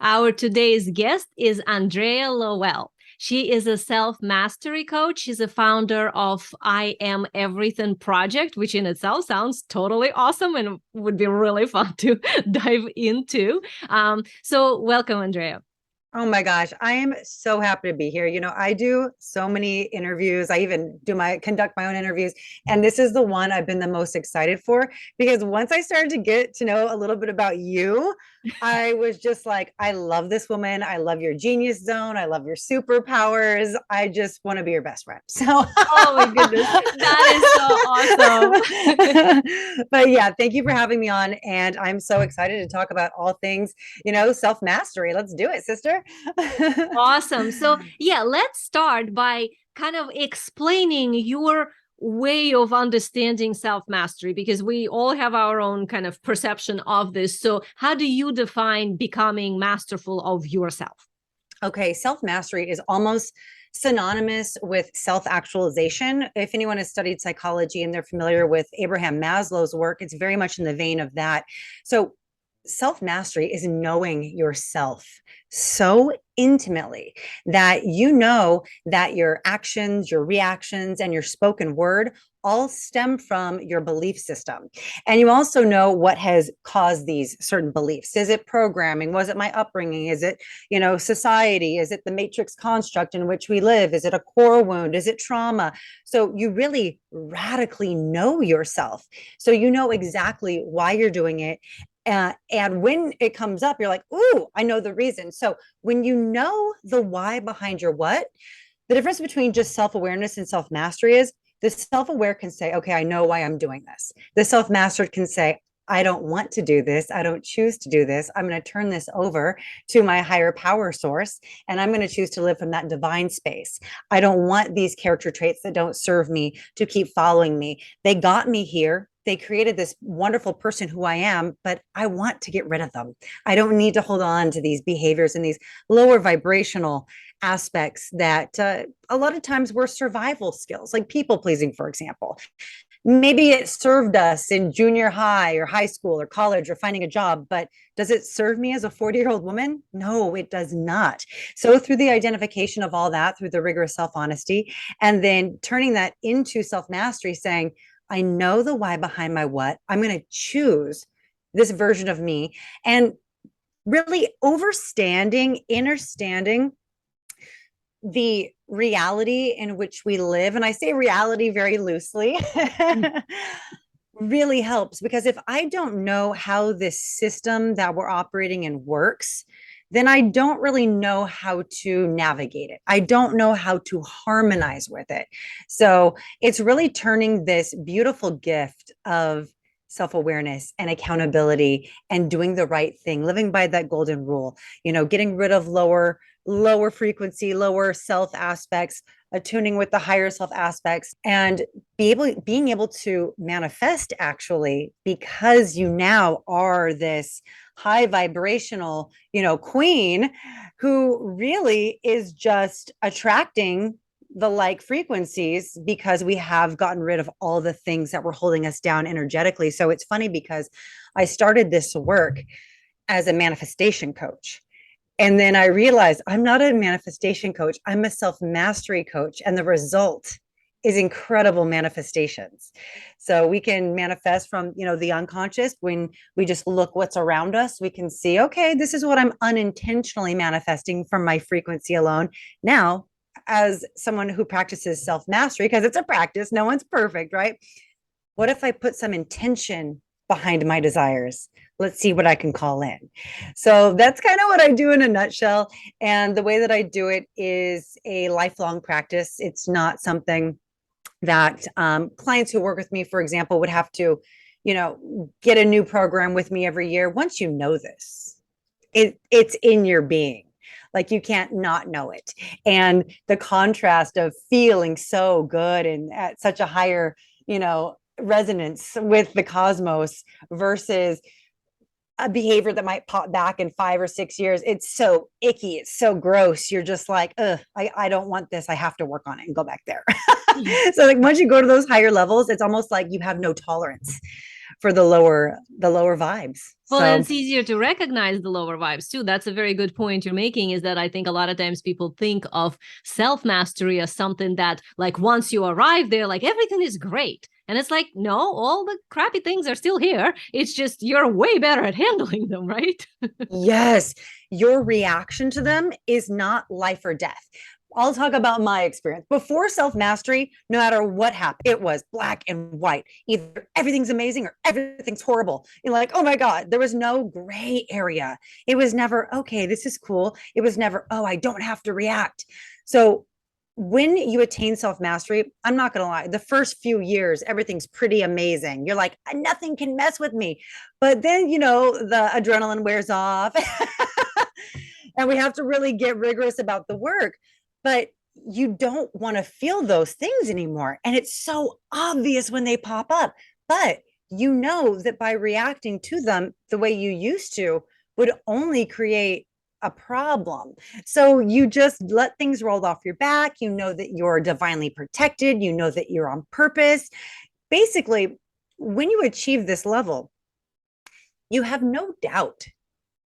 Our today's guest is Andrea Lowell. She is a self-mastery coach. She's a founder of I Am Everything project, which in itself sounds totally awesome and would be really fun to dive into. So welcome, Andrea. Oh my gosh, I am so happy to be here. I do so many interviews. I even conduct my own interviews, and this is the one I've been the most excited for because once I started to get to know a little bit about you, I was just like, I love this woman. I love your genius zone. I love your superpowers. I just want to be your best friend. So, Oh my goodness, that is so awesome. but yeah, thank you for having me on. And I'm so excited to talk about all things, self mastery. Let's do it, sister. Awesome. So, yeah, let's start by kind of explaining your way of understanding self-mastery because we all have our own kind of perception of this. So, how do you define becoming masterful of yourself? Okay, self mastery is almost synonymous with self actualization. If anyone has studied psychology and they're familiar with Abraham Maslow's work, it's very much in the vein of that. So, self mastery is knowing yourself so intimately that you know that your actions, your reactions, and your spoken word all stem from your belief system. And you also know what has caused these certain beliefs. Is it programming? Was it my upbringing? Is it, society? Is it the matrix construct in which we live? Is it a core wound? Is it trauma? So you really radically know yourself. So you know exactly why you're doing it. And when it comes up, you're like, ooh, I know the reason. So when you know the why behind your what, the difference between just self-awareness and self-mastery is the self-aware can say, okay, I know why I'm doing this. The self-mastered can say, I don't want to do this. I don't choose to do this. I'm going to turn this over to my higher power source, and I'm going to choose to live from that divine space. I don't want these character traits that don't serve me to keep following me. They got me here. They created this wonderful person who I am, but I want to get rid of them. I don't need to hold on to these behaviors and these lower vibrational aspects that a lot of times were survival skills, like people pleasing, for example. Maybe it served us in junior high or high school or college or finding a job, but does it serve me as a 40-year-old woman? No, it does not. So through the identification of all that, through the rigorous self-honesty, and then turning that into self-mastery, saying, I know the why behind my what, I'm going to choose this version of me, and really understanding the reality in which we live, and I say reality very loosely, really helps, because if I don't know how this system that we're operating in works, then I don't really know how to navigate it. I don't know how to harmonize with it. So it's really turning this beautiful gift of self-awareness and accountability and doing the right thing, living by that golden rule, getting rid of lower frequency, lower self aspects, attuning with the higher self aspects, and being able to manifest, actually, because you now are this high vibrational, queen who really is just attracting the like frequencies because we have gotten rid of all the things that were holding us down energetically. So it's funny because I started this work as a manifestation coach. And then I realized I'm not a manifestation coach. I'm a self-mastery coach. And the result is incredible manifestations. So we can manifest from, the unconscious. When we just look what's around us, we can see, okay, this is what I'm unintentionally manifesting from my frequency alone. Now, as someone who practices self-mastery, because it's a practice, no one's perfect, right? What if I put some intention behind my desires? Let's see what I can call in. So that's kind of what I do in a nutshell. And the way that I do it is a lifelong practice. It's not something that clients who work with me, for example, would have to, get a new program with me every year. Once you know this, it's in your being. Like, you can't not know it. And the contrast of feeling so good and at such a higher, resonance with the cosmos versus a behavior that might pop back in 5 or 6 years. It's so icky. It's so gross. You're just like, I don't want this. I have to work on it and go back there. So like once you go to those higher levels, it's almost like you have no tolerance for the lower vibes. Well, So and it's easier to recognize the lower vibes too. That's a very good point you're making, is that I think a lot of times people think of self-mastery as something that, like, once you arrive there, like everything is great. And it's like, no, all the crappy things are still here. It's just you're way better at handling them, right? yes, your reaction to them is not life or death. I'll talk about my experience. Before self mastery, no matter what happened, it was black and white. Either everything's amazing or everything's horrible. You're like, oh my God, there was no gray area. It was never, okay, this is cool. It was never, oh, I don't have to react. So when you attain self mastery, I'm not going to lie, the first few years, everything's pretty amazing. You're like, nothing can mess with me. But then, the adrenaline wears off and we have to really get rigorous about the work. But you don't want to feel those things anymore. And it's so obvious when they pop up. But you know that by reacting to them the way you used to would only create a problem. So you just let things roll off your back. You know that you're divinely protected. You know that you're on purpose. Basically, when you achieve this level, you have no doubt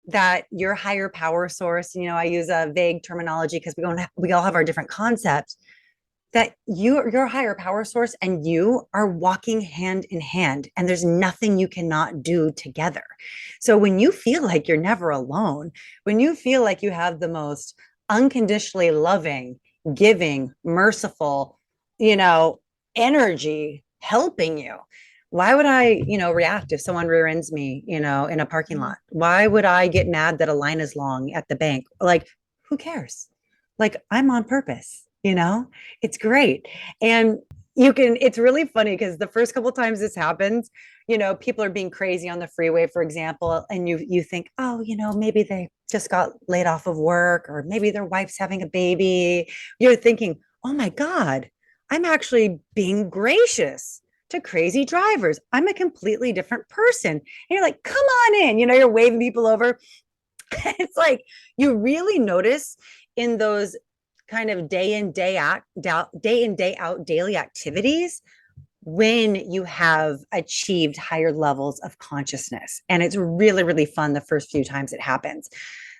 that your higher power source, I use a vague terminology because we all have our different concepts, that your higher power source and you are walking hand in hand, and there's nothing you cannot do together. So when you feel like you're never alone, when you feel like you have the most unconditionally loving, giving, merciful, energy helping you, why would I, react if someone rear ends me, in a parking lot? Why would I get mad that a line is long at the bank? Like, who cares? Like, I'm on purpose, it's great. And it's really funny because the first couple of times this happens, people are being crazy on the freeway, for example, and you think, oh, maybe they just got laid off of work, or maybe their wife's having a baby. You're thinking, oh my God, I'm actually being gracious to crazy drivers. I'm a completely different person. And you're like, come on in, you're waving people over. It's like, you really notice in those kind of day in, day out daily activities when you have achieved higher levels of consciousness. And it's really, really fun the first few times it happens.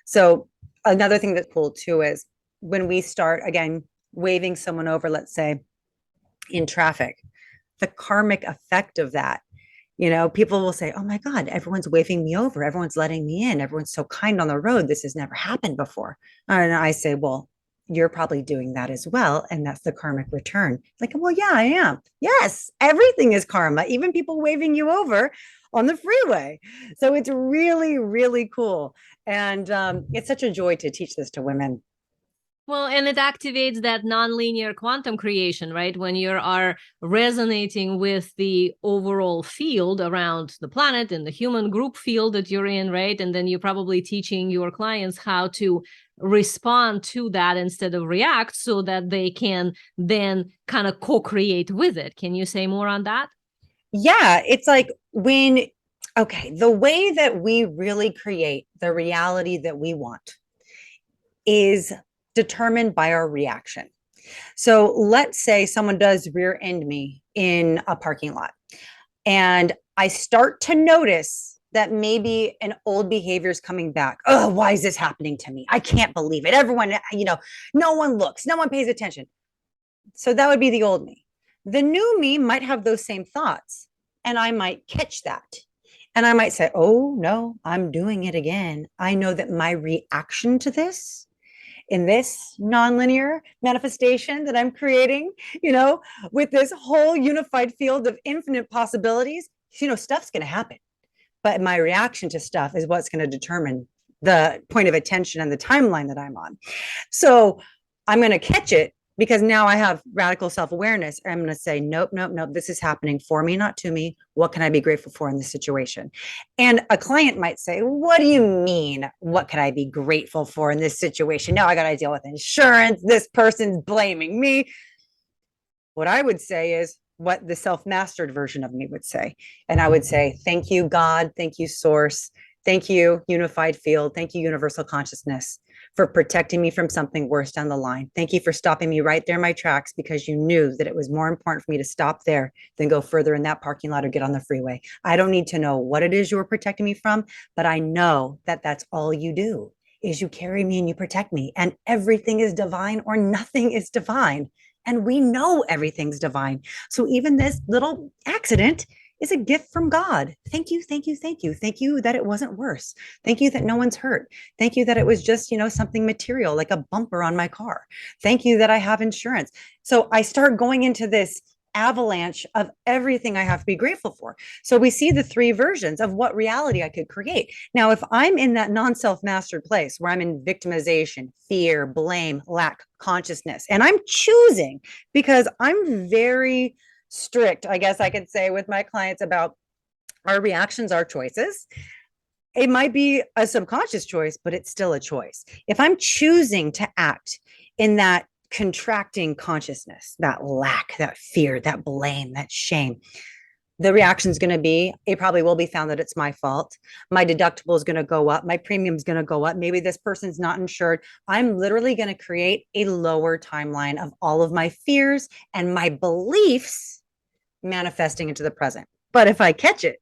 So another thing that's cool too is when we start, again, waving someone over, let's say in traffic, the karmic effect of that, people will say, oh my God, everyone's waving me over. Everyone's letting me in. Everyone's so kind on the road. This has never happened before. And I say, well, you're probably doing that as well. And that's the karmic return. Like, well, yeah, I am. Yes, everything is karma, even people waving you over on the freeway. So it's really, really cool. And it's such a joy to teach this to women. Well, and it activates that nonlinear quantum creation, right? When you are resonating with the overall field around the planet and the human group field that you're in, right? And then you're probably teaching your clients how to respond to that instead of react, so that they can then kind of co-create with it. Can you say more on that? Yeah, it's like the way that we really create the reality that we want is determined by our reaction. So let's say someone does rear end me in a parking lot, and I start to notice that maybe an old behavior is coming back. Oh, why is this happening to me? I can't believe it. Everyone, no one looks, no one pays attention. So that would be the old me. The new me might have those same thoughts, and I might catch that. And I might say, oh no, I'm doing it again. I know that my reaction to this, in this nonlinear manifestation that I'm creating, with this whole unified field of infinite possibilities, stuff's going to happen. But my reaction to stuff is what's going to determine the point of attention and the timeline that I'm on. So I'm going to catch it because now I have radical self-awareness. I'm going to say, nope, nope, nope. This is happening for me, not to me. What can I be grateful for in this situation? And a client might say, what do you mean? What can I be grateful for in this situation? Now I got to deal with insurance. This person's blaming me. What I would say is what the self-mastered version of me would say. And I would say, thank you, God. Thank you, Source. Thank you, unified field. Thank you, universal consciousness, for protecting me from something worse down the line. Thank you for stopping me right there in my tracks, because you knew that it was more important for me to stop there than go further in that parking lot or get on the freeway. I don't need to know what it is you were protecting me from, but I know that that's all you do, is you carry me and you protect me, and everything is divine or nothing is divine. And we know everything's divine. So even this little accident is a gift from God. Thank you, thank you, thank you. Thank you that it wasn't worse. Thank you that no one's hurt. Thank you that it was just, something material like a bumper on my car. Thank you that I have insurance. So I start going into this avalanche of everything I have to be grateful for. So we see the three versions of what reality I could create. Now, if I'm in that non-self-mastered place where I'm in victimization, fear, blame, lack consciousness, and I'm choosing, because I'm very strict, I guess I could say, with my clients about our reactions, our choices. It might be a subconscious choice, but it's still a choice. If I'm choosing to act in that contracting consciousness, that lack, that fear, that blame, that shame, the reaction is going to be, it probably will be found that it's my fault. My deductible is going to go up. My premium is going to go up. Maybe this person's not insured. I'm literally going to create a lower timeline of all of my fears and my beliefs manifesting into the present. But if I catch it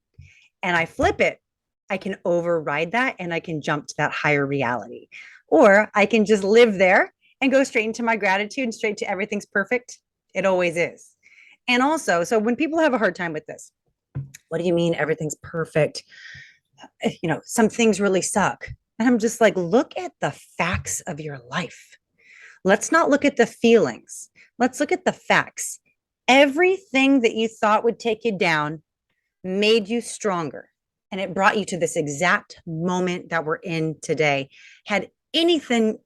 and I flip it, I can override that and I can jump to that higher reality. Or I can just live there and go straight into my gratitude and straight to everything's perfect. It always is. And also, so when people have a hard time with this, what do you mean everything's perfect? Some things really suck. And I'm just like, look at the facts of your life. Let's not look at the feelings. Let's look at the facts. Everything that you thought would take you down made you stronger. And it brought you to this exact moment that we're in today. Had anything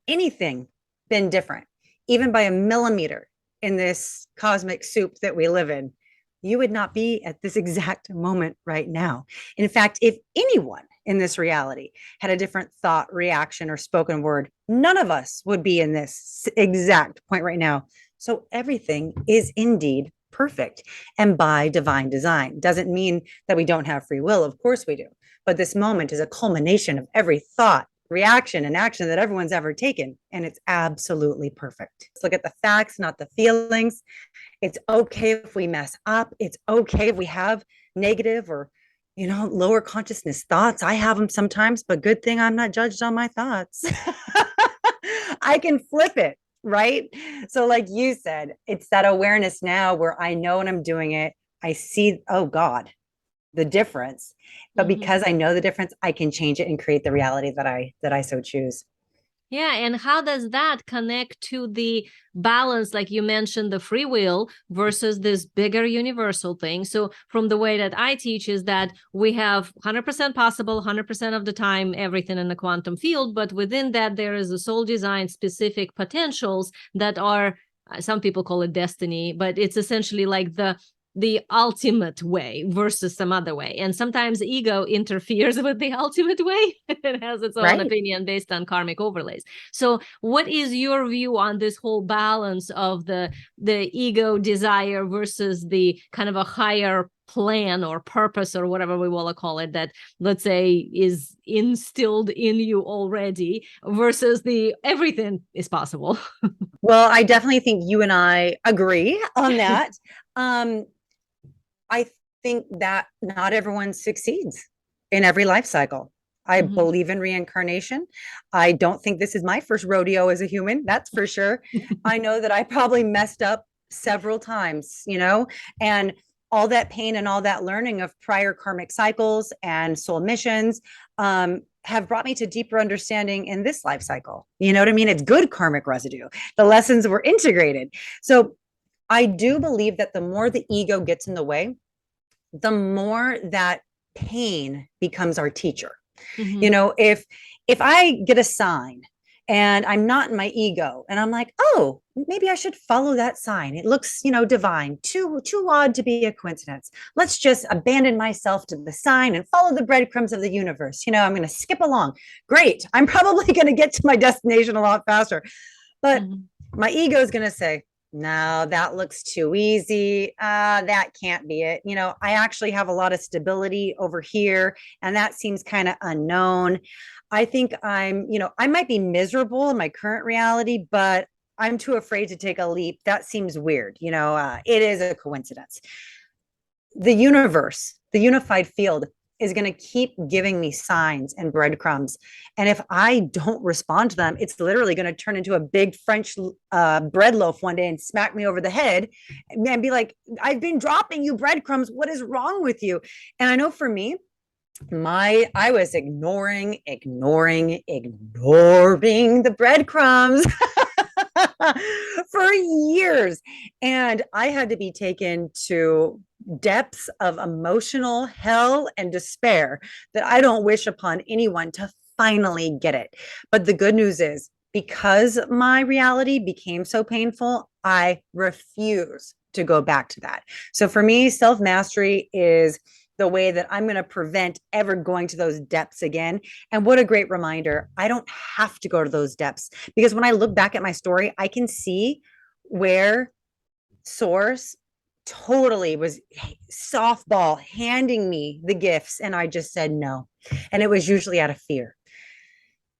been different, even by a millimeter in this cosmic soup that we live in, you would not be at this exact moment right now. In fact, if anyone in this reality had a different thought, reaction, or spoken word, none of us would be in this exact point right now. So everything is indeed perfect and by divine design. Doesn't mean that we don't have free will. Of course we do. But this moment is a culmination of every thought, reaction, and action that everyone's ever taken. And it's absolutely perfect. Let's look at the facts, not the feelings. It's okay if we mess up. It's okay if we have negative or, lower consciousness thoughts. I have them sometimes, but good thing I'm not judged on my thoughts. I can flip it. Right? So like you said, it's that awareness now where I know when I'm doing it, I see, oh God, the difference. But because I know the difference, I can change it and create the reality that I so choose. Yeah. And how does that connect to the balance, like you mentioned, the free will versus this bigger universal thing? So from the way that I teach is that we have 100% possible, 100% of the time, everything in the quantum field. But within that, there is a soul design specific potentials that are, some people call it destiny, but it's essentially like the ultimate way versus some other way. And sometimes ego interferes with the ultimate way. It has its own opinion based on karmic overlays. So what is your view on this whole balance of the ego desire versus the kind of a higher plan or purpose or whatever we want to call it, that, let's say, is instilled in you already, versus the everything is possible? Well, I definitely think you and I agree on that. I think that not everyone succeeds in every life cycle. I believe in reincarnation. I don't think this is my first rodeo as a human, that's for sure. I know that I probably messed up several times, and all that pain and all that learning of prior karmic cycles and soul missions have brought me to deeper understanding in this life cycle. You know what I mean? It's good karmic residue. The lessons were integrated. So I do believe that the more the ego gets in the way, the more that pain becomes our teacher. If I get a sign and I'm not in my ego and I'm like, oh, maybe I should follow that sign. It looks, divine, too odd to be a coincidence. Let's just abandon myself to the sign and follow the breadcrumbs of the universe. I'm going to skip along. Great. I'm probably going to get to my destination a lot faster. But my ego is going to say, No, that looks too easy. That can't be it. I actually have a lot of stability over here, and that seems kind of unknown. I think I might be miserable in my current reality, but I'm too afraid to take a leap. That seems weird. It is a coincidence. The universe, the unified field, is going to keep giving me signs and breadcrumbs. And if I don't respond to them, it's literally going to turn into a big French bread loaf one day and smack me over the head and be like, I've been dropping you breadcrumbs. What is wrong with you? And I know for me, I was ignoring the breadcrumbs for years. And I had to be taken to depths of emotional hell and despair that I don't wish upon anyone to finally get it. But the good news is, because my reality became so painful, I refuse to go back to that. So for me, self mastery is the way that I'm going to prevent ever going to those depths again. And what a great reminder. I don't have to go to those depths, because when I look back at my story, I can see where source totally was softball handing me the gifts, and I just said no. And it was usually out of fear.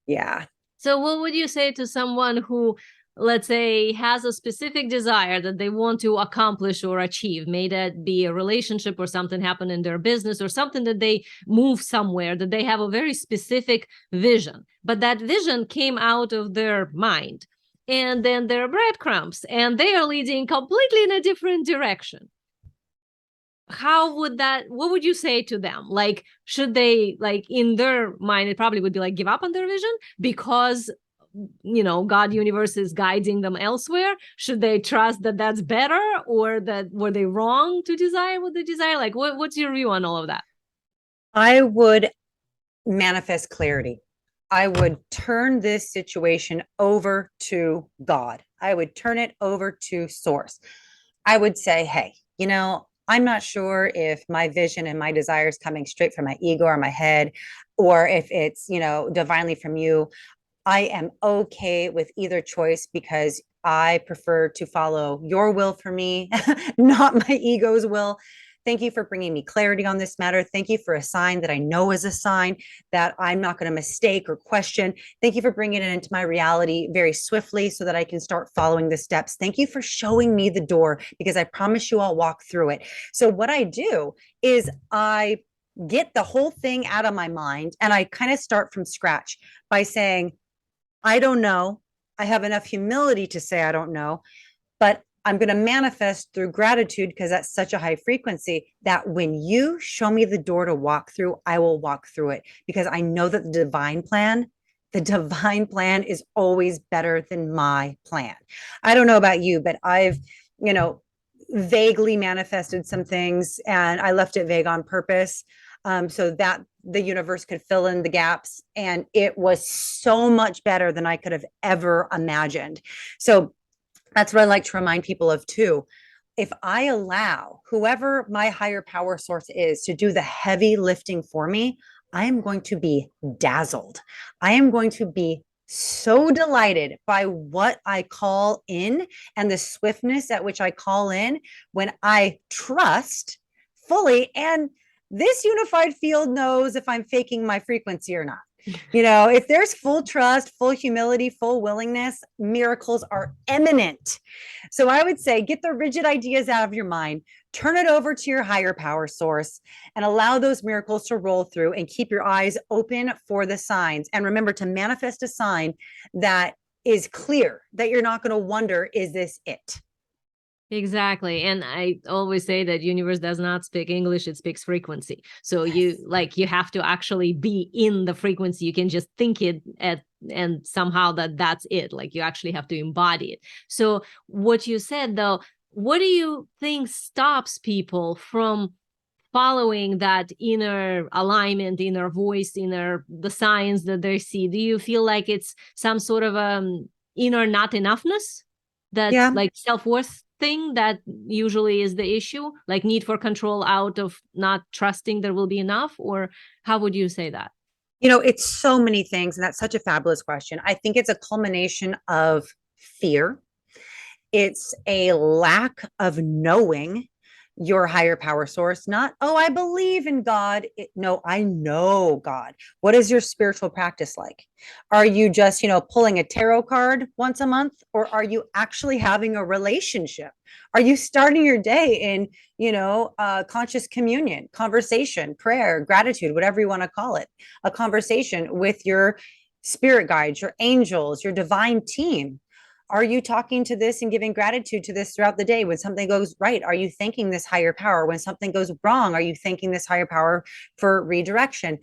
Yeah. So what would you say to someone who, let's say, has a specific desire that they want to accomplish or achieve? May that be a relationship or something happen in their business or something that they move somewhere, that they have a very specific vision, but that vision came out of their mind. And then there are breadcrumbs and they are leading completely in a different direction. What would you say to them? Like, should they, like, in their mind, it probably would be like, give up on their vision because, God universe is guiding them elsewhere? Should they trust that that's better, or that were they wrong to desire what they desire? Like, what's your view on all of that? I would manifest clarity. I would turn this situation over to God. I would turn it over to source. I would say, hey, I'm not sure if my vision and my desires coming straight from my ego or my head, or if it's, divinely from you. I am okay with either choice, because I prefer to follow your will for me, not my ego's will. Thank you for bringing me clarity on this matter. Thank you for a sign that I know is a sign that I'm not going to mistake or question. Thank you for bringing it into my reality very swiftly so that I can start following the steps. Thank you for showing me the door, because I promise you I'll walk through it. So what I do is I get the whole thing out of my mind, and I kind of start from scratch by saying, I don't know. I have enough humility to say I don't know, but I'm going to manifest through gratitude, because that's such a high frequency, that when you show me the door to walk through, I will walk through it, because I know that the divine plan is always better than my plan. I don't know about you, but I've, vaguely manifested some things, and I left it vague on purpose. So that the universe could fill in the gaps. And it was so much better than I could have ever imagined. So that's what I like to remind people of too. If I allow whoever my higher power source is to do the heavy lifting for me, I am going to be dazzled. I am going to be so delighted by what I call in, and the swiftness at which I call in, when I trust fully. And this unified field knows if I'm faking my frequency or not. If there's full trust, full humility, full willingness, miracles are imminent. So I would say, get the rigid ideas out of your mind, turn it over to your higher power source, and allow those miracles to roll through, and keep your eyes open for the signs. And remember to manifest a sign that is clear, that you're not going to wonder, is this it? Exactly. And I always say that universe does not speak English, it speaks frequency. So you have to actually be in the frequency. You can just think it and somehow that's it. Like, you actually have to embody it. So what you said though, what do you think stops people from following that inner alignment, inner voice, the signs that they see? Do you feel like it's some sort of inner not enoughness, that Yeah. like self-worth thing that usually is the issue, like need for control out of not trusting there will be enough? Or how would you say that? It's so many things, and that's such a fabulous question. I think it's a culmination of fear. It's a lack of knowing your higher power source, not, oh, I believe in God. No, I know God. What is your spiritual practice like? Are you just, pulling a tarot card once a month, or are you actually having a relationship? Are you starting your day in, conscious communion, conversation, prayer, gratitude, whatever you want to call it, a conversation with your spirit guides, your angels, your divine team? Are you talking to this and giving gratitude to this throughout the day? When something goes right, are you thanking this higher power? When something goes wrong, are you thanking this higher power for redirection?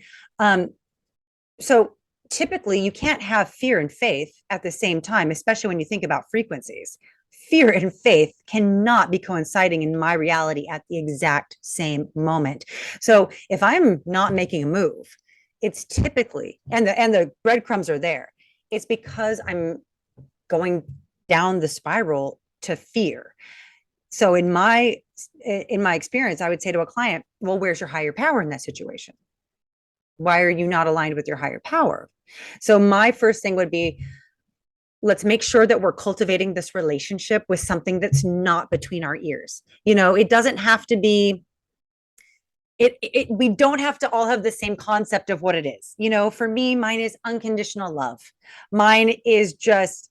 So typically you can't have fear and faith at the same time, especially when you think about frequencies. Fear and faith cannot be coinciding in my reality at the exact same moment. So if I'm not making a move, it's typically, and the breadcrumbs are there, it's because I'm going down the spiral to fear. So in my experience, I would say to a client, well, where's your higher power in that situation? Why are you not aligned with your higher power? So my first thing would be, let's make sure that we're cultivating this relationship with something that's not between our ears. It doesn't have to be, we don't have to all have the same concept of what it is. For me, mine is unconditional love. Mine is just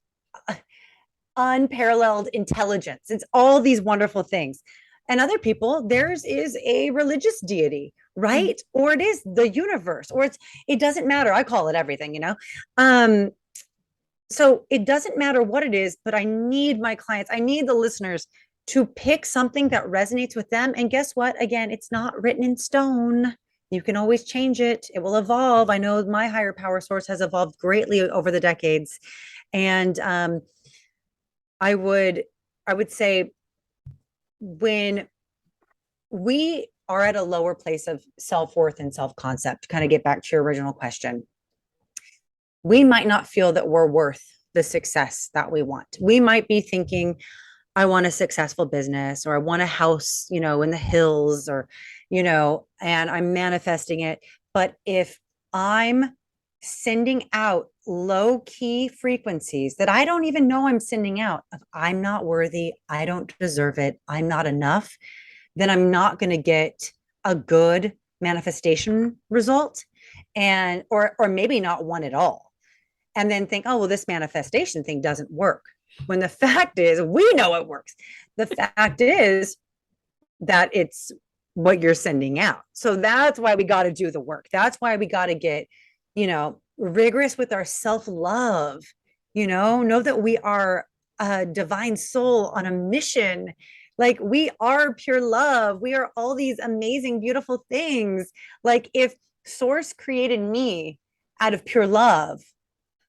unparalleled intelligence. It's all these wonderful things. And other people, theirs is a religious deity, right? Or it is the universe, or it doesn't matter. I call it everything, so it doesn't matter what it is, but I need my clients, I need the listeners to pick something that resonates with them. And guess what? Again, it's not written in stone. You can always change it. It will evolve. I know my higher power source has evolved greatly over the decades. And I would say, when we are at a lower place of self-worth and self-concept, kind of get back to your original question, we might not feel that we're worth the success that we want. We might be thinking, I want a successful business, or I want a house, in the hills, or, and I'm manifesting it. But if I'm sending out low key frequencies that I don't even know I'm sending out, of I'm not worthy, I don't deserve it, I'm not enough, then I'm not going to get a good manifestation result, and or maybe not one at all. And then think, oh, well, this manifestation thing doesn't work. When the fact is, we know it works. The fact is that it's what you're sending out. So that's why we got to do the work. That's why we got to get, rigorous with our self-love, know that we are a divine soul on a mission. Like, we are pure love. We are all these amazing, beautiful things. Like, if Source created me out of pure love,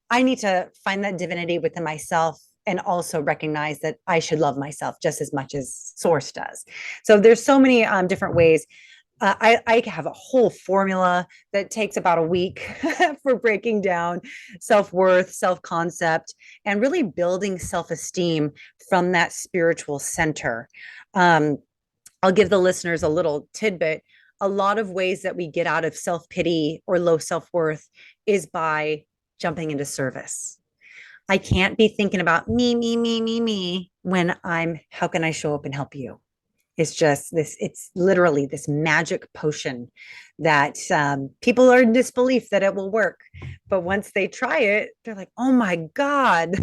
I need to find that divinity within myself, and also recognize that I should love myself just as much as Source does. So there's so many different ways. I have a whole formula that takes about a week for breaking down self-worth, self-concept, and really building self-esteem from that spiritual center. I'll give the listeners a little tidbit. A lot of ways that we get out of self-pity or low self-worth is by jumping into service. I can't be thinking about me when how can I show up and help you? It's just this, it's literally this magic potion that people are in disbelief that it will work. But once they try it, they're like, oh my God,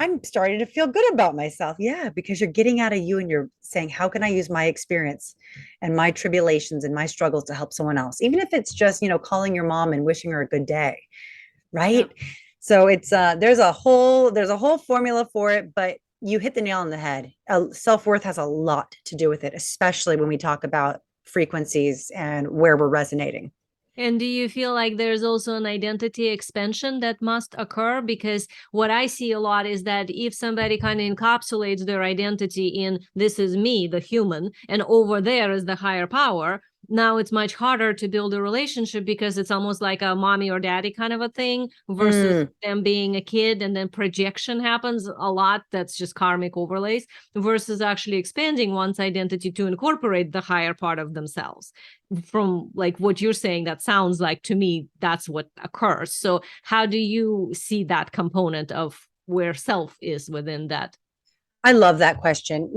I'm starting to feel good about myself. Yeah, because you're getting out of you and you're saying, how can I use my experience and my tribulations and my struggles to help someone else? Even if it's just, calling your mom and wishing her a good day. Right. Yeah. So it's there's a whole formula for it, but you hit the nail on the head. Self-worth has a lot to do with it, especially when we talk about frequencies and where we're resonating. And do you feel like there's also an identity expansion that must occur? Because what I see a lot is that if somebody kind of encapsulates their identity in this is me, the human, and over there is the higher power, now it's much harder to build a relationship, because it's almost like a mommy or daddy kind of a thing versus them being a kid, and then projection happens a lot. That's just karmic overlays, versus actually expanding one's identity to incorporate the higher part of themselves. From like what you're saying, that sounds like to me that's what occurs. So how do you see that component of where self is within that? I love that question.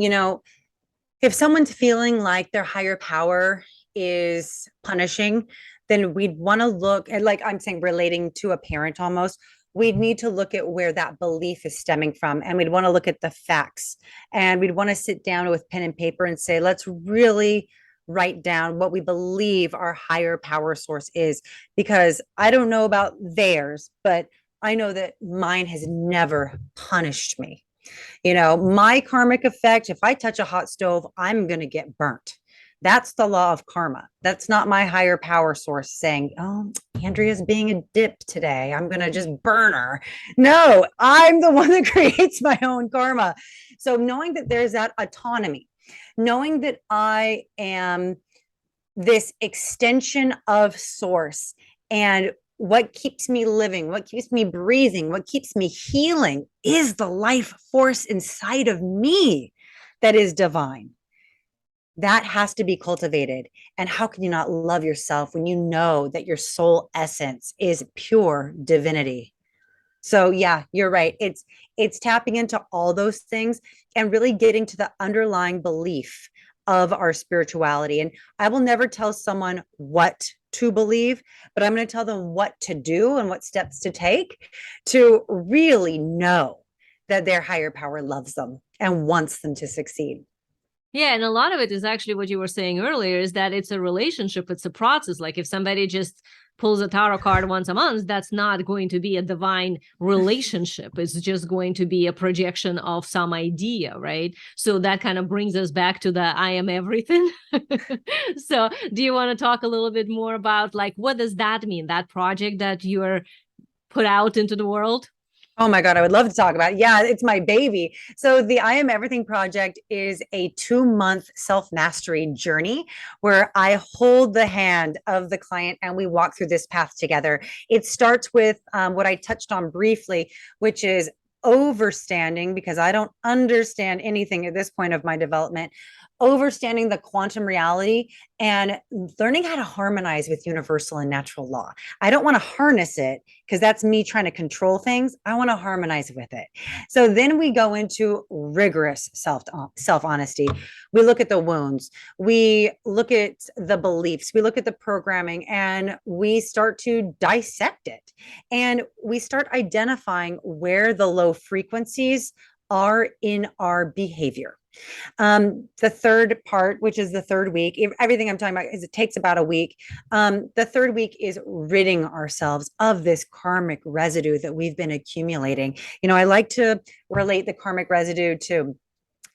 If someone's feeling like their higher power is punishing, then we'd want to look at, like I'm saying, relating to a parent almost, we'd need to look at where that belief is stemming from. And we'd want to look at the facts. And we'd want to sit down with pen and paper and say, let's really write down what we believe our higher power source is. Because I don't know about theirs, but I know that mine has never punished me. My karmic effect, if I touch a hot stove, I'm going to get burnt. That's the law of karma. That's not my higher power source saying, oh, Andrea's being a dip today. I'm going to just burn her. No, I'm the one that creates my own karma. So knowing that there's that autonomy, knowing that I am this extension of source, and what keeps me living, what keeps me breathing, what keeps me healing is the life force inside of me that is divine. That has to be cultivated. And how can you not love yourself when you know that your soul essence is pure divinity? So yeah, you're right. It's tapping into all those things and really getting to the underlying belief of our spirituality. And I will never tell someone what to believe, but I'm going to tell them what to do and what steps to take to really know that their higher power loves them and wants them to succeed. Yeah, and a lot of it is actually what you were saying earlier, is that it's a relationship, it's a process. Like if somebody just pulls a tarot card once a month, that's not going to be a divine relationship. It's just going to be a projection of some idea, right? So that kind of brings us back to the I am everything. So do you want to talk a little bit more about, like, what does that mean, that project that you're put out into the world? Oh my God, I would love to talk about it. Yeah, it's my baby. So the I Am Everything project is a 2-month self-mastery journey where I hold the hand of the client and we walk through this path together. It starts with what I touched on briefly, which is overstanding, because I don't understand anything at this point of my development, overstanding the quantum reality and learning how to harmonize with universal and natural law. I don't want to harness it because that's me trying to control things. I want to harmonize with it. So then we go into rigorous self honesty. We look at the wounds, we look at the beliefs, we look at the programming, and we start to dissect it. And we start identifying where the low frequencies are in our behavior. The third part, which is the third week, everything I'm talking about is it takes about a week. The third week is ridding ourselves of this karmic residue that we've been accumulating. I like to relate the karmic residue to,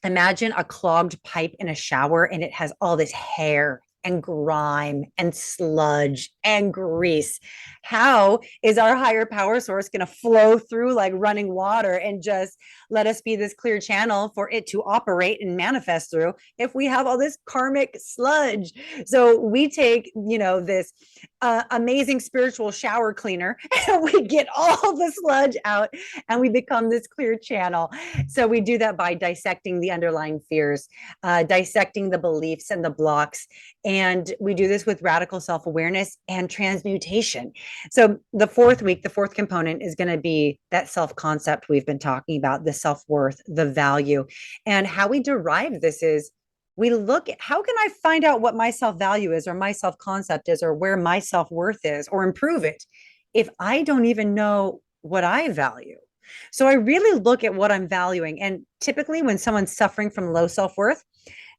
imagine a clogged pipe in a shower and it has all this hair and grime and sludge and grease. How is our higher power source going to flow through like running water and just let us be this clear channel for it to operate and manifest through if we have all this karmic sludge? So we take, this amazing spiritual shower cleaner and we get all the sludge out and we become this clear channel. So we do that by dissecting the underlying fears, dissecting the beliefs and the blocks. And we do this with radical self-awareness and transmutation. So the fourth week, the fourth component is going to be that self-concept we've been talking about, the self-worth, the value. And how we derive this is we look at, how can I find out what my self-value is or my self-concept is or where my self-worth is or improve it if I don't even know what I value? So I really look at what I'm valuing. And typically when someone's suffering from low self-worth,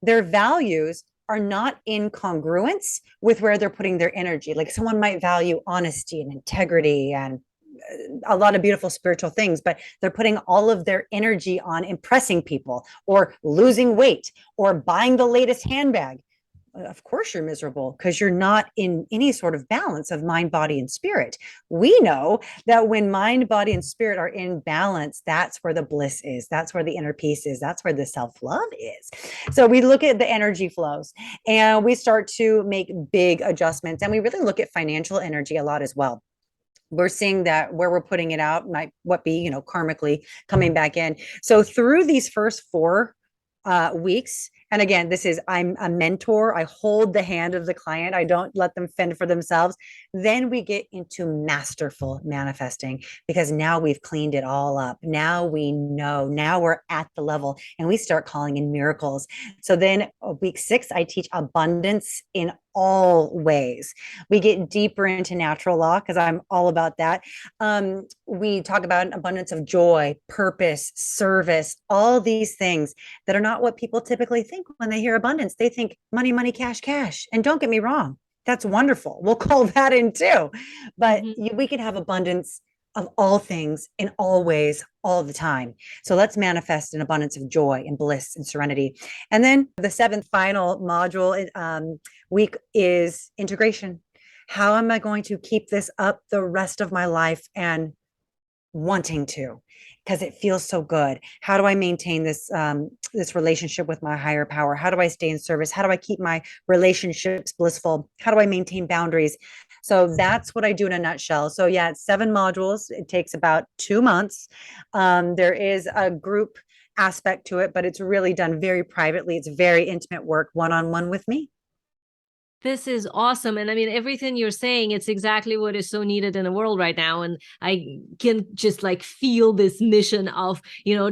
their values are not in congruence with where they're putting their energy. Like someone might value honesty and integrity and a lot of beautiful spiritual things, but they're putting all of their energy on impressing people or losing weight or buying the latest handbag. Of course you're miserable because you're not in any sort of balance of mind, body, and spirit. We know that when mind, body, and spirit are in balance, that's where the bliss is. That's where the inner peace is. That's where the self-love is. So we look at the energy flows and we start to make big adjustments. And we really look at financial energy a lot as well. We're seeing that where we're putting it out might what be, karmically coming back in. So through these first 4 weeks, And again, I'm a mentor. I hold the hand of the client. I don't let them fend for themselves. Then we get into masterful manifesting because now we've cleaned it all up. Now we know, now we're at the level and we start calling in miracles. So then week 6, I teach abundance in all ways. We get deeper into natural law because I'm all about that. We talk about an abundance of joy, purpose, service, all these things that are not what people typically think when they hear abundance. They think money, money, cash, cash. And don't get me wrong, that's wonderful. We'll call that in too. But we can have abundance of all things in all ways all the time. So let's manifest an abundance of joy and bliss and serenity. And then the 7th final module week is integration. How am I going to keep this up the rest of my life and wanting to? Because it feels so good. How do I maintain this this relationship with my higher power? How do I stay in service? How do I keep my relationships blissful? How do I maintain boundaries? So that's what I do in a nutshell. So yeah, it's 7 modules. It takes about 2 months. There is a group aspect to it, but it's really done very privately. It's very intimate work, one-on-one with me. This is awesome. And I mean, everything you're saying, it's exactly what is so needed in the world right now. And I can just like feel this mission of,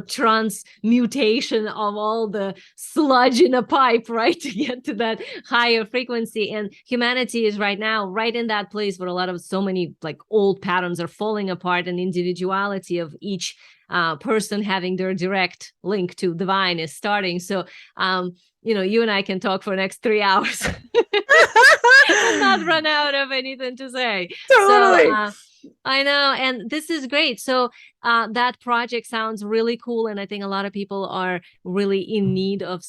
transmutation of all the sludge in a pipe, right? To get to that higher frequency. And humanity is right now right in that place where a lot of so many like old patterns are falling apart, and individuality of each person having their direct link to divine is starting. So, you and I can talk for the next 3 hours and not run out of anything to say. Totally. So I know. And this is great. So that project sounds really cool. And I think a lot of people are really in need of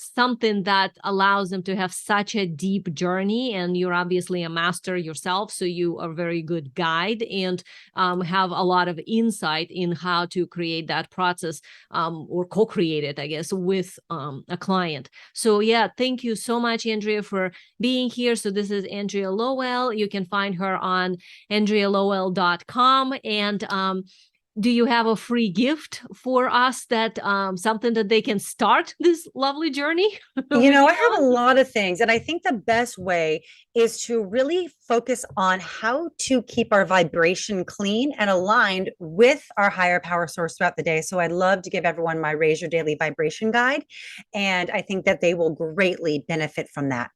something that allows them to have such a deep journey. And you're obviously a master yourself, so you are a very good guide and have a lot of insight in how to create that process or co-create it, I guess, with a client. So yeah, thank you so much, Andrea, for being here. So this is Andrea Lowell. You can find her on andrealowell.com. And do you have a free gift for us, that something that they can start this lovely journey? I have a lot of things. And I think the best way is to really focus on how to keep our vibration clean and aligned with our higher power source throughout the day. So I'd love to give everyone my Raise Your Daily Vibration Guide. And I think that they will greatly benefit from that.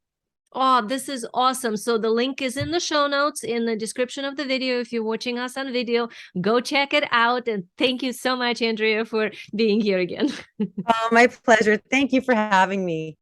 Oh, this is awesome. So the link is in the show notes, in the description of the video. If you're watching us on video, go check it out. And thank you so much, Andrea, for being here again. Oh, my pleasure. Thank you for having me.